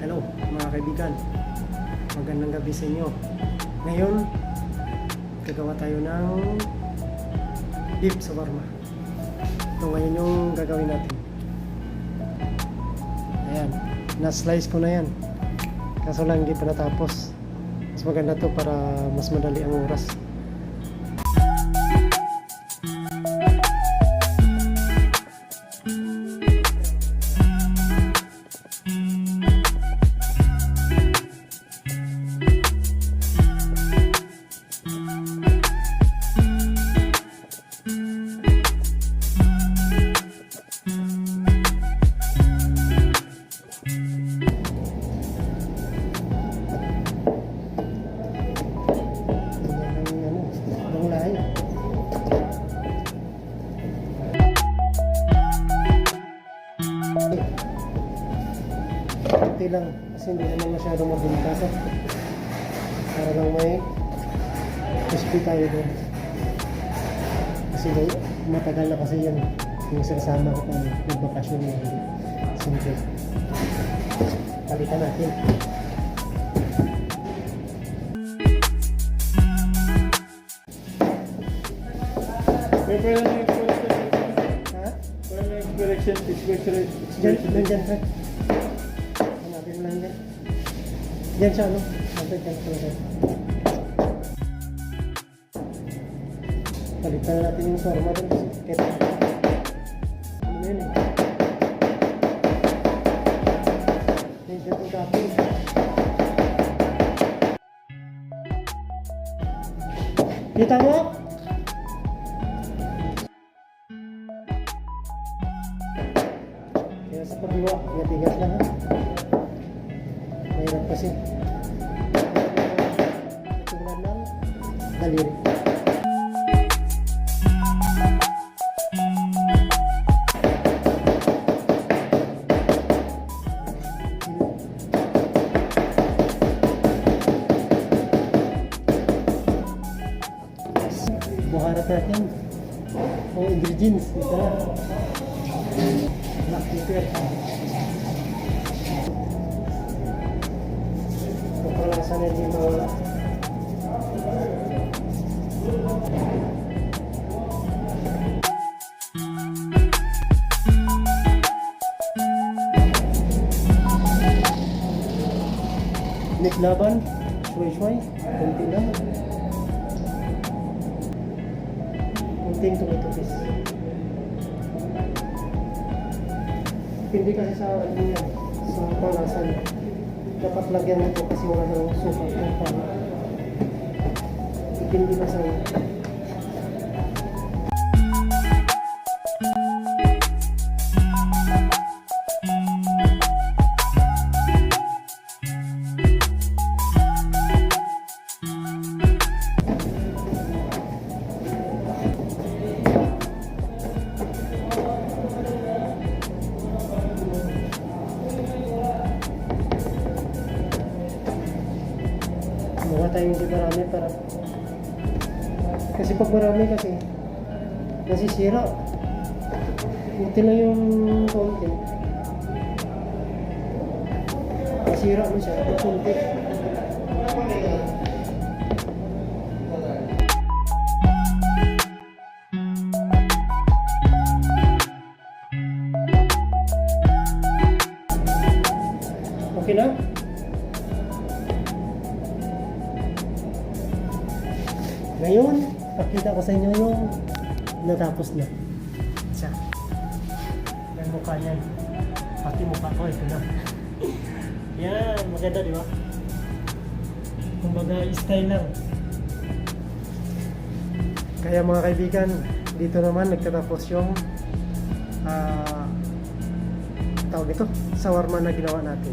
Hello mga kaibigan, magandang gabi sa inyo. Ngayon, gagawa tayo ng beef shawarma. Ito ngayon yung gagawin natin. Ayan, na-slice ko na yan. Kaso lang hindi pa natapos. Mas maganda to para mas madali ang oras. Kunti lang kasi hindi naman masyadong mabilis para lang may crispy tayo doon kasi matagal na kasi yan yung sasama ko kung nagbakasyon yung simple. Palitan natin. May pwede na yung expiration? Dyan, Fred. Hanapin mo lang dyan. Dyan siya, ano? Hanapin ka na. Palitan na natin yung shawarma doon kasi kaya ano yun eh. Medyo itong topping. Kita mo? Kaya sa pagdiwa, tigas lang ha. Mahirap kasi. Tulad ng daliri. Buharap natin ang ingredients. Ito na. Black pepper. Pagkalasa na din mawala. Niklaban, shuay-shuay, kunti lang. Kunting tomato paste. Hindi kasi sa ano yan, sa panglasan. Dapat lagyan nito kasi wala ng suka kung paano. Hindi na sa mukha tayong hindi marami para kasi pag marami kasi nasisira. Buti lang yung konti, nasira mo siya pag konti. Okay na? Ngayon, pakita ko sa inyo yung natapos na. Siya. Yan mukha niyan. Pati mukha ko, ito na. Yan, maganda di ba? Kumbaga, style lang. Kaya mga kaibigan, dito naman nagtatapos yung tawag ito, shawarma na ginawa natin.